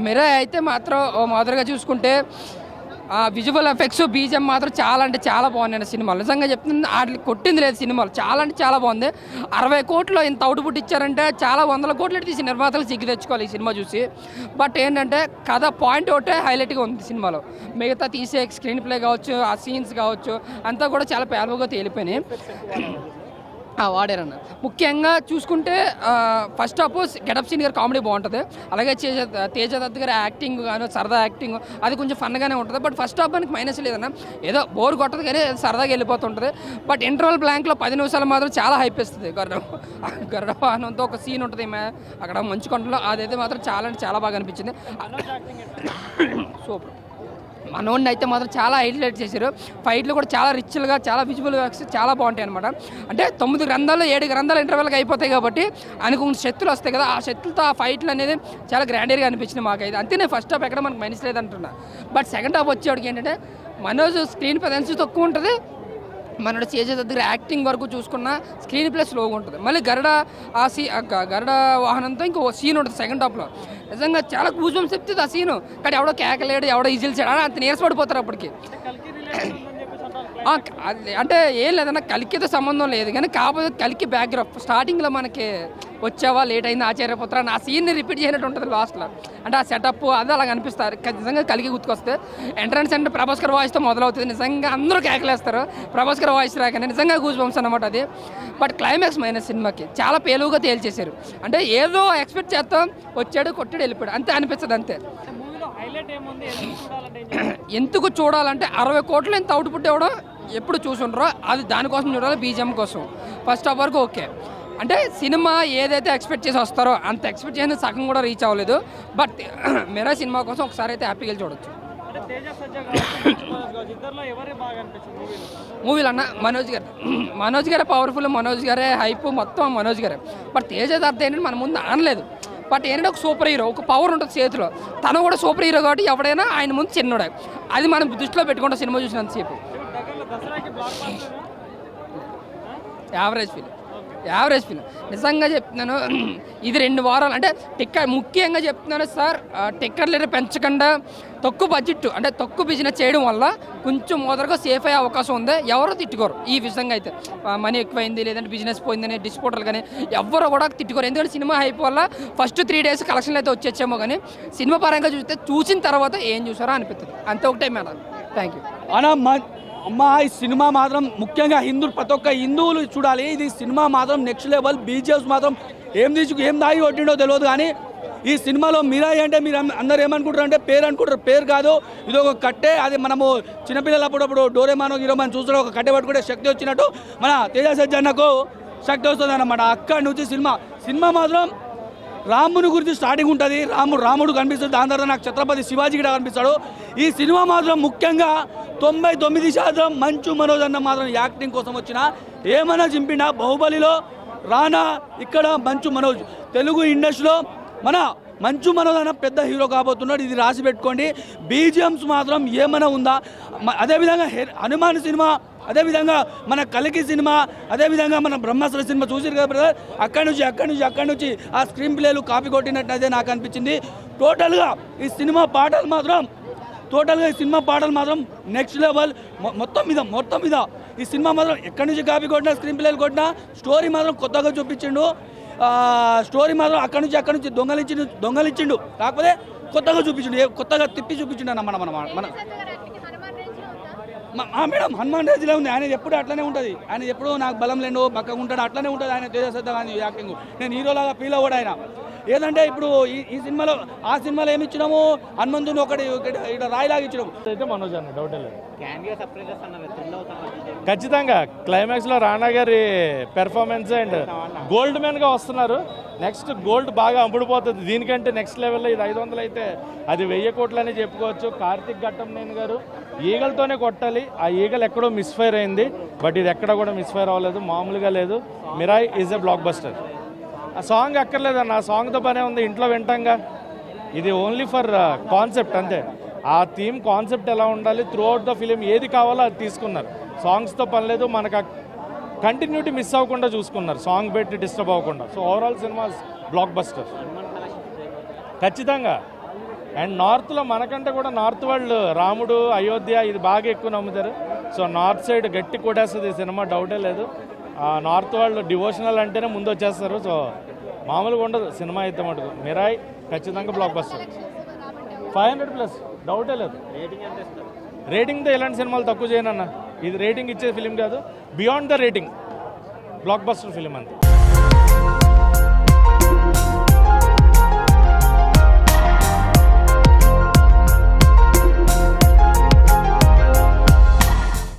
మిరా అయితే మాత్రం మొదలుగా చూసుకుంటే విజువల్ ఎఫెక్ట్స్ బీజిఎం మాత్రం చాలా అంటే చాలా బాగున్నాయి సినిమాలు. నిజంగా చెప్తుంది వాటికి కొట్టింది లేదు సినిమాలు. చాలా అంటే చాలా బాగుంది. 60 కోట్లు ఇంత అవుట్పుట్ ఇచ్చారంటే చాలా 100 కోట్లు తీసి నిర్మాతలు సిగ్గు తెచ్చుకోవాలి ఈ సినిమా చూసి. బట్ ఏంటంటే కథ పాయింట్ ఒకటే హైలైట్గా ఉంది సినిమాలో. మిగతా తీసే స్క్రీన్ ప్లే కావచ్చు, ఆ సీన్స్ కావచ్చు అంతా కూడా చాలా పేలవగా తేలిపోయినాయి. వాడారన్న. ముఖ్యంగా చూసుకుంటే ఫస్ట్ హాఫ్ గెటప్ సీన్ గారు కామెడీ బాగుంటుంది. అలాగే తేజ దత్ గారి యాక్టింగ్ కానీ సరదా యాక్టింగ్ అది కొంచెం ఫన్గానే ఉంటుంది. బట్ ఫస్ట్ హాఫ్ మనకి మైనస్ లేదన్న, ఏదో బోర్ కొట్టదు కానీ సరదాగా వెళ్ళిపోతుంటుంది. బట్ ఇంటర్వల్ బ్లాంక్లో 10 నిమిషాలు మాత్రం చాలా హైప్ ఇస్తుంది. గరుడ వాహనంతో ఒక సీన్ ఉంటుంది అక్కడ మంచు కొండలో, అదైతే మాత్రం చాలా అంటే చాలా బాగా అనిపించింది. సూపర్. మనోడిని అయితే మాత్రం చాలా హైలైట్ చేశారు. ఫైట్లు కూడా చాలా రిచ్గా, చాలా విజువల్ వర్క్స్ చాలా బాగుంటాయి అనమాట. అంటే 9 గ్రంథాలు 7 గ్రంథాలు ఇంటర్వెల్గా అయిపోతాయి కాబట్టి ఆయనకు శక్తులు వస్తాయి కదా, ఆ శక్తులతో ఆ ఫైట్లు అనేది చాలా గ్రాండీర్గా అనిపించింది మాకైతే. అంతేనే ఫస్ట్ హాఫ్ ఎక్కడ మనకు మైనస్ లేదంటున్నా. బట్ సెకండ్ హాఫ్ వచ్చేవాడికి ఏంటంటే మనోజ్ స్క్రీన్ ప్రెజెన్స్ తక్కువ ఉంటుంది. మనోడు చేసే దగ్గర యాక్టింగ్ వరకు చూసుకున్న స్క్రీన్ ప్లే స్లోగా ఉంటుంది. మళ్ళీ గరుడ వాహనంతో ఇంకో సీన్ ఉంటుంది సెకండ్ హాఫ్లో. నిజంగా చాలా కూజం చెప్తుంది ఆ సీను. కానీ ఎవడో కేకలేడు, ఎవడో ఈజిల్ చేయడం అంత నీరసపడిపోతారు అప్పటికి. అంటే ఏం లేదన్నా కలికితో సంబంధం లేదు కానీ కాకపోతే కలికి బ్యాక్గ్రౌండ్ స్టార్టింగ్లో మనకి వచ్చావా లేట్ అయింది ఆచార్యపుత్ర ఆ సీన్ని రిపీట్ చేయనట్టు ఉంటుంది లాస్ట్లో. అంటే ఆ సెటప్ అది అలాగ అనిపిస్తారు. నిజంగా కలికి గుర్తుకొస్తే ఎంట్రన్స్ అంటే ప్రభాస్కర్ వాయిస్తో మొదలవుతుంది. నిజంగా అందరూ కేకలేస్తారు ప్రభాస్కర్ వాయిస్ రాకనే. నిజంగా గూజ్ బంప్స్ అనమాట అది. బట్ క్లైమాక్స్ మైనస్ సినిమాకి చాలా పేలువుగా తేల్చేశారు. అంటే ఏదో ఎక్స్పెక్ట్ చేస్తాం, వచ్చాడు కొట్టాడు వెళ్ళిపోయాడు అంతే అనిపిస్తుంది అంతే. ఎందుకు చూడాలంటే 60 కోట్లు ఎంత అవుట్పుట్ ఇవ్వడం ఎప్పుడు చూసుంటారో అది దానికోసం చూడాలి, బీజిఎం కోసం. ఫస్ట్ హాఫ్ వరకు ఓకే. అంటే సినిమా ఏదైతే ఎక్స్పెక్ట్ చేసి వస్తారో అంత ఎక్స్పెక్ట్ చేసిన సగం కూడా రీచ్ అవ్వలేదు. బట్ మిరా సినిమా కోసం ఒకసారి అయితే హ్యాపీగా చూడొచ్చు. మూవీలో అన్న మనోజ్ గారే పవర్ఫుల్, మనోజ్ గారే హైప్, మొత్తం మనోజ్ గారే. బట్ తేజ దత్ ఏంటంటే మన ముందు అనలేదు. బట్ ఏంటంటే ఒక సూపర్ హీరో, ఒక పవర్ ఉంటుంది చేతిలో. తను కూడా సూపర్ హీరో కాబట్టి ఎవడైనా ఆయన ముందు చిన్నోడే. అది మనం దృష్టిలో పెట్టుకుంటాం సినిమా చూసినంతసేపు. యావరేజ్ ఫీల్ నిజంగా చెప్తున్నాను. ఇది 2 వారాలు అంటే ముఖ్యంగా చెప్తున్నాను సార్, టికెట్లు పెంచకుండా తక్కువ బడ్జెట్ అంటే తక్కువ బిజినెస్ చేయడం వల్ల కొంచెం మొదలుగా సేఫ్ అయ్యే అవకాశం ఉంది. ఎవరో తిట్టుకోరు ఈ విధంగా అయితే. మనీ ఎక్కువైంది లేదంటే బిజినెస్ పోయిందని డిస్పోర్టర్లు కానీ ఎవరు కూడా తిట్టుకోరు. ఎందుకంటే సినిమా హైప్ వల్ల ఫస్ట్ 3 డేస్ కలెక్షన్లు అయితే వచ్చేచ్చేమో కానీ సినిమా పరంగా చూసిన తర్వాత ఏం చూసారో అనిపిస్తుంది. అంతే ఒకటే మేడం. థ్యాంక్ యూ అమ్మ. ఈ సినిమా మాత్రం ముఖ్యంగా ప్రతి ఒక్క హిందువులు చూడాలి. ఇది సినిమా మాత్రం నెక్స్ట్ లెవెల్. బీజిఎస్ మాత్రం ఏం దాగి కొట్టిండో తెలియదు కానీ ఈ సినిమాలో మిరాయి అంటే మీరు అందరూ ఏమనుకుంటారు అంటే పేరు అనుకుంటారు. పేరు కాదు, ఇది ఒక కట్టె. అది మనము చిన్నపిల్లలు అప్పుడప్పుడు డోరేమానో గిరోమాన్ చూసిన ఒక కట్టె పట్టుకుంటే శక్తి వచ్చినట్టు మన తేజ సజ్జన్నకు శక్తి వస్తుంది అన్నమాట. అక్కడి నుంచి సినిమా మాత్రం రాముని గురించి స్టార్టింగ్ ఉంటుంది. రాముడు కనిపిస్తాడు, దాని తర్వాత నాకు ఛత్రపతి శివాజీ కూడా కనిపిస్తాడు. ఈ సినిమా మాత్రం ముఖ్యంగా 99% మంచు మనోజ్ అన్న మాత్రం యాక్టింగ్ కోసం వచ్చిన ఏమైనా చింపినా. బాహుబలిలో రానా, ఇక్కడ మంచు మనోజ్. తెలుగు ఇండస్ట్రీలో మన మంచు మనోజ్ అన్న పెద్ద హీరో కాబోతున్నాడు. ఇది రాసి పెట్టుకోండి. బీజిఎమ్స్ మాత్రం ఏమైనా ఉందా. అదేవిధంగా హనుమాన్ సినిమా, అదేవిధంగా మన కలికి సినిమా, అదేవిధంగా మన బ్రహ్మాస్త్ర సినిమా చూసారు కదా బ్రదర్. అక్కడి నుంచి ఆ స్క్రీన్ ప్లేలు కాపీ కొట్టినట్టు అదే నాకు అనిపించింది. టోటల్గా ఈ సినిమా పాటలు మాత్రం నెక్స్ట్ లెవెల్. మొత్తం మీద ఈ సినిమా మాత్రం ఎక్కడి నుంచి కాపీ కొట్టినా, స్క్రీన్ ప్లేలు కొట్టినా, స్టోరీ మాత్రం కొత్తగా చూపించిండు. స్టోరీ మాత్రం అక్కడి నుంచి దొంగలించిండు. కాకపోతే కొత్తగా చూపించిండు, కొత్తగా తిప్పి చూపించిండు అన్న మన మేడం. హనుమాన్ రేంజ్లో ఉంది. ఆయన ఎప్పుడు అట్లనే ఉంటుంది. ఆయన ఎప్పుడు నాకు బలం లేడు, పక్కగా ఉంటాడు, అట్లనే ఉంటుంది ఆయన తేజ కానీ యాక్టింగ్. నేను హీరోలాగా ఫీల్ అవ్వడు ఆయన. ఏదంటే ఇప్పుడు ఈ సినిమాలో ఆ సినిమాలో ఏమి ఇచ్చినాము, హనుమంతుని ఒకటి ఇక్కడ రాయిలాగా ఇచ్చినాము. అయితే మనోజ్ అన్న డౌట్ లేదు, ఖచ్చితంగా క్లైమాక్స్లో రానా గారి పెర్ఫార్మెన్స్ అండ్ గోల్డ్ మ్యాన్గా వస్తున్నారు. నెక్స్ట్ గోల్డ్ బాగా అమ్ముడుపోతుంది. దీనికంటే నెక్స్ట్ లెవెల్లో ఇది 500 అయితే అది 1000 కోట్లని చెప్పుకోవచ్చు. కార్తిక్ ఘట్టంనేని గారు ఈగలతోనే కొట్టాలి. ఆ ఈగలు ఎక్కడో మిస్ఫైర్ అయింది. బట్ ఇది ఎక్కడ కూడా మిస్ఫైర్ అవ్వలేదు, మామూలుగా లేదు. Mirai is a block buster. ఆ సాంగ్ అక్కర్లేదన్న, ఆ సాంగ్తో పనే ఉంది, ఇంట్లో వింటాంగా. ఇది ఓన్లీ ఫర్ కాన్సెప్ట్ అంతే. ఆ థీమ్ కాన్సెప్ట్ ఎలా ఉండాలి, త్రూ అవుట్ ద ఫిలిం ఏది కావాలో అది తీసుకున్నారు. సాంగ్స్తో పని లేదు, మనకు కంటిన్యూటీ మిస్ అవ్వకుండా చూసుకున్నారు, సాంగ్ పెట్టి డిస్టర్బ్ అవ్వకుండా. So overall cinema block buster ఖచ్చితంగా. అండ్ నార్త్లో మనకంటే కూడా నార్త్ వాళ్ళు రాముడు, అయోధ్య ఇది బాగా ఎక్కువ నమ్ముతారు. సో నార్త్ సైడ్ గట్టి కొట్టేస్తుంది ఈ సినిమా, డౌటే లేదు. నార్త్ వాళ్ళు డివోషనల్ అంటేనే ముందు వచ్చేస్తారు. సో మామూలుగా ఉండదు సినిమా అయితే మటుకు. మిరాయ్ ఖచ్చితంగా బ్లాక్ బస్టర్. 500+ డౌటే లేదు. రేటింగ్తో ఇలాంటి సినిమాలు తక్కువ చేయనన్న. ఇది రేటింగ్ ఇచ్చే ఫిలిం కాదు, beyond the rating block buster film అంతే.